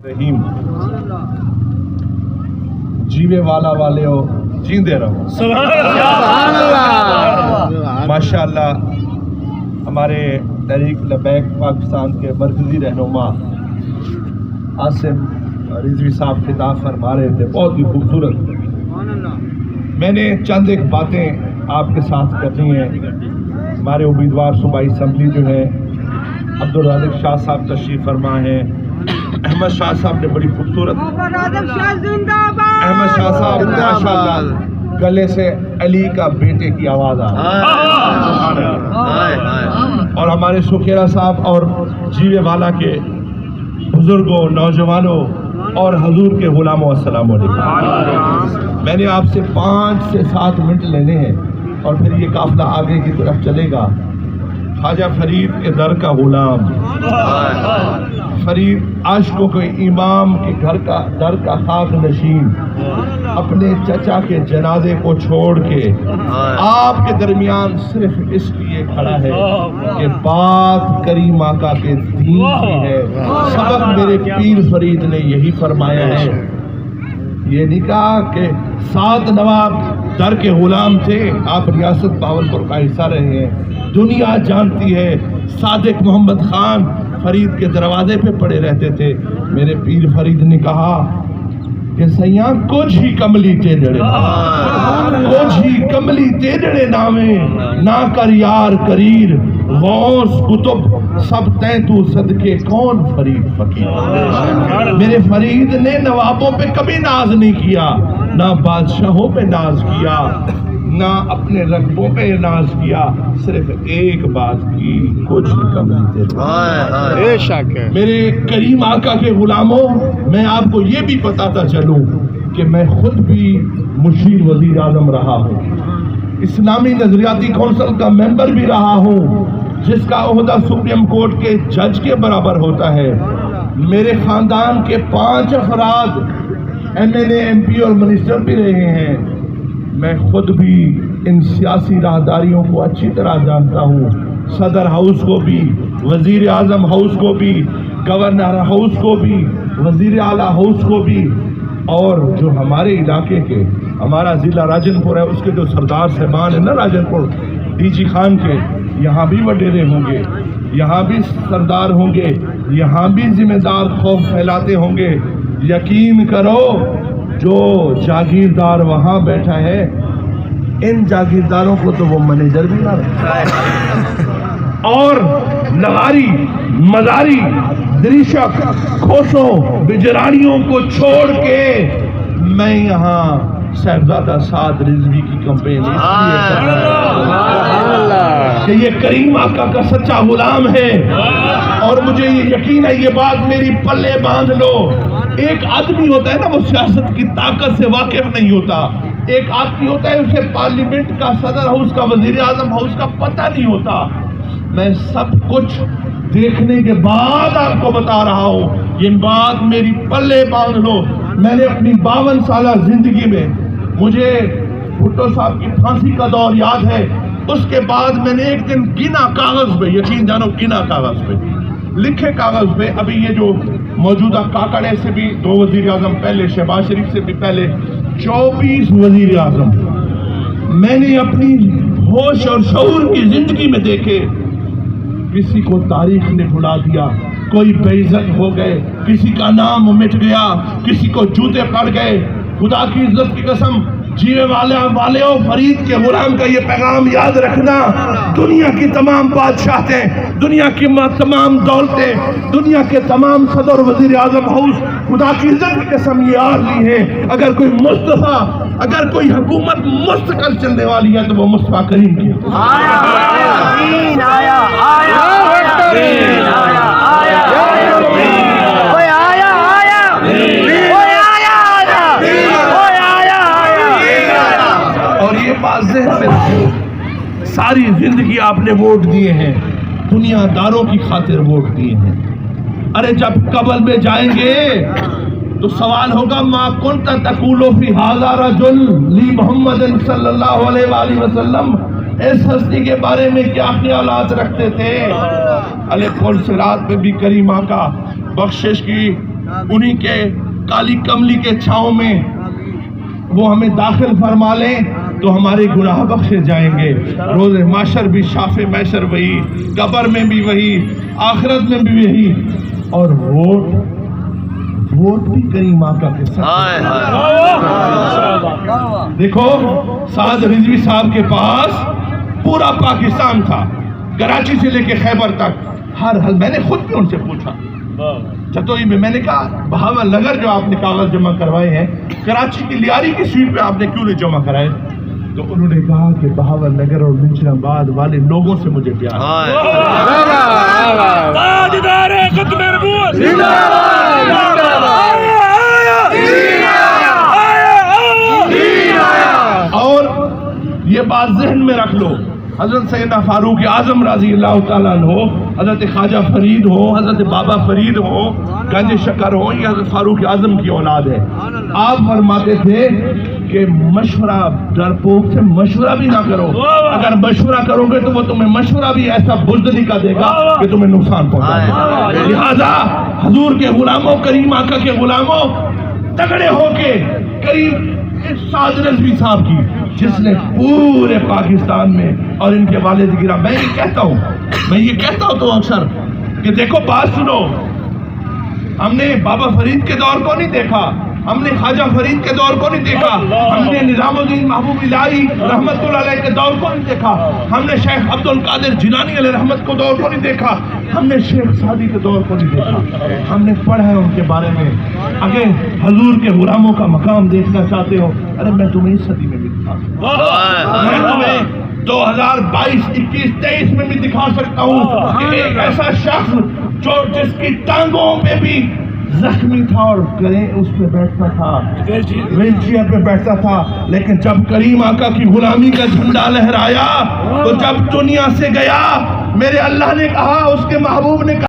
रहीम जीवे वाला वाले हो जींदे रहो माशाअल्लाह। हमारे तहरीक लबैक पाकिस्तान के मरकजी रहनुमा आसिम रिजवी साहब खिताब फरमा रहे थे, बहुत ही खूबसूरत। मैंने चंद एक बातें आपके साथ करनी है। हमारे उम्मीदवार सूबाई असम्बली जो है अब्दुल राज़िक शाह साहब तशरीफ फरमा है। अहमद शाह साहब ने बड़ी खूबसूरत, अहमद शाह साहब माशाअल्लाह गले से अली का बेटे की आवाज़ आ रही है। और हमारे सुखेरा साहब और जीवे वाला के बुजुर्गों, नौजवानों और हजूर के गुलामों, अस्सलाम वालेकुम। मैंने आपसे 5 से 7 मिनट लेने हैं और फिर ये काफिला आगे की तरफ चलेगा। ख्वाजा फरीद के दर का गुलाम, फरीद आशिकों के इमाम के घर का दर का खाक नशीन, अपने चचा के जनाजे को छोड़ के आपके दरमियान सिर्फ इसलिए खड़ा है कि बात करीम आका के दीन की है। सबक मेरे पीर फरीद ने यही फरमाया है। ये नहीं कहा कि 7 नवाब दर के गुलाम थे, आप रियासत बावलपुर का हिस्सा रहे हैं। दुनिया जानती है सादिक मोहम्मद खान फरीद के दरवाजे पे पड़े रहते थे। मेरे पीर फरीद ने कहा कि सैया कुछ ही कमली तेजड़े, कुछ ही कमली तेजड़े नामे ना कर यार करीर, गौस कुतुब सब तैं तू सदके कौन फरीद फकीर। मेरे फरीद ने नवाबों पे कभी नाज नहीं किया, ना बादशाहों पे नाज किया, ना अपने रकबों पे नाज किया, सिर्फ एक बात की, कुछ कमी तेरे। मेरे करीम आका के गुलामों, मैं आपको ये भी बताता चलूं कि मैं खुद भी मुशीर वजीर आजम रहा हूँ, इस्लामी नजरियाती कौंसिल का मेंबर भी रहा हूँ, जिसका ओहदा सुप्रीम कोर्ट के जज के बराबर होता है। मेरे खानदान के 5 अफराद MLA, MP और मिनिस्टर भी रहे हैं। मैं खुद भी इन सियासी राहदारियों को अच्छी तरह जानता हूँ, सदर हाउस को भी, वजीर आजम हाउस को भी, गवर्नर हाउस को भी, वजीर आला हाउस को भी, और जो हमारे इलाके के, हमारा ज़िला राजनपुर है, उसके जो सरदार साहबान है ना राजनपुर, DG खान के, यहाँ भी वडेरे होंगे, यहाँ भी सरदार होंगे, यहाँ भी जिम्मेदार खौफ फैलाते होंगे। यकीन करो जो जागीरदार वहाँ बैठा है, इन जागीरदारों को तो वो मैनेजर भी ना रखता। और लगारी, मजारी, दृशक, खोसों, बिजराड़ियों को छोड़ के मैं यहाँ साहिबजादा साद रिजवी की कंपेन इसलिए कर रहा हूं कि ये करीम आका का सच्चा गुलाम है। और मुझे ये यकीन है, ये बात मेरी पल्ले बांध लो। एक आदमी होता है ना, वो सियासत की ताकत से वाकिफ नहीं होता। एक आदमी होता है, उसे पार्लियामेंट का, सदर हाउस का, वजीर आजम हाउस का पता नहीं होता। मैं सब कुछ देखने के बाद आपको बता रहा हूँ, ये बात मेरी पल्ले बांध लो। मैंने अपनी 52 साल जिंदगी में, मुझे भुट्टो साहब की फांसी का दौर याद है, उसके बाद मैंने एक दिन गिना कागज पे, यकीन जानो गिना कागज पे, लिखे कागज पे, अभी ये जो मौजूदा काकड़े से भी 2 वजीर आजम पहले, शहबाज शरीफ से भी पहले 24 वजीर आजम मैंने अपनी होश और शऊर की जिंदगी में देखे। किसी को तारीख ने भुला दिया, कोई बेइज्जत हो गए, किसी का नाम मिट गया, किसी को जूते पड़ गए। खुदा की इज्जत की कसम, जीवे वाले हो, फरीद के गुलाम का ये पैगाम याद रखना। दुनिया की तमाम बादशाहें, दुनिया की तमाम दौलतें, दुनिया के तमाम सदर वजीर आजम हाउस, खुदा की इज्जत की कसम ये याद ली है, अगर कोई मुस्तफा, अगर कोई हुकूमत मुस्तकिल चलने वाली है तो वो मुस्तफा करीम की। और ये बात ज़हन में रखो, सारी जिंदगी आपने वोट दिए हैं, दुनियादारों की खातिर वोट दिए हैं। अरे जब कब्र में जाएंगे तो सवाल होगा, मा कुन्ता तक़ूलु फी हाज़ा रजुल ली मुहम्मदिन सल्लल्लाहु अलैहि वसल्लम, इस हस्ती के बारे में क्या ख्यालात रखते थे। अले पुल सिरात पे भी करीमा का बख्शिश की انہی کے کالی کملی کے چھاؤں میں وہ ہمیں داخل فرما لیں تو ہمارے گناہ بخشے جائیں گے. روز معاشر بھی شاف محشر وہی، قبر میں بھی وہی، آخرت میں بھی وہی. اور ووٹ بھی کریم آقا کے ساتھ. دیکھو سعد رضوی صاحب کے پاس پورا پاکستان تھا، کراچی سے لے کے خیبر تک. ہر حل میں نے خود بھی ان سے پوچھا چتوئی میں، میں نے کہا بہاول نگر جو آپ نے کاغذ جمع کروائے ہیں، کراچی کی لیاری کی سیٹ پہ آپ نے کیوں نہیں جمع کرائے؟ تو انہوں نے کہا کہ بہاول نگر اور منشی آباد والے لوگوں سے مجھے پیار ہے. اور یہ بات ذہن میں رکھ لو، حضرت سیدنا فاروق اعظم رضی اللہ تعالیٰ عنہ، حضرت خواجہ فرید ہو، حضرت بابا فرید ہو، گنج شکر ہو، یہ حضرت فاروق اعظم کی اولاد ہے. آپ فرماتے تھے کہ مشورہ، ڈرپوک سے مشورہ بھی نہ کرو. اگر مشورہ کرو گے تو وہ تمہیں مشورہ بھی ایسا بزدلی کا دے گا کہ تمہیں نقصان پہنچائے گا. لہذا حضور کے غلاموں، کریم آقا کے غلاموں، تگڑے ہو کے کریم سعد رضوی صاحب کی، جس نے پورے پاکستان میں اور ان کے والد گرام، میں یہ کہتا ہوں تو اکثر کہ دیکھو بات سنو، ہم نے بابا فرید کے دور کو نہیں دیکھا، ہم نے خواجہ فرید کے دور کو نہیں دیکھا، ہم نے نظام الدین محبوب الہی رحمت اللہ علیہ کے دور کو نہیں دیکھا، ہم نے شیخ عبد القادر جیلانی علیہ رحمت کو دور کو نہیں دیکھا، ہم نے شیخ سعدی کے دور کو نہیں دیکھا. ہم نے پڑھا ہے ان کے بارے میں. اگر حضور کے غلاموں کا مقام دیکھنا چاہتے ہو، ارے میں تمہیں اس صدی میں بھی دکھا سکتا ہوں، میں تمہیں 2022 21 23 میں بھی دکھا سکتا ہوں کہ ایک ایسا شخص جو جس کی ٹانگوں پہ بھی زخمی تھا اور اس پہ بیٹھتا تھا، ویل چیئر پہ بیٹھتا تھا، لیکن جب کریم آقا کی غلامی کا جھنڈا لہرایا تو جب دنیا سے گیا، میرے اللہ نے کہا، اس کے محبوب نے کہا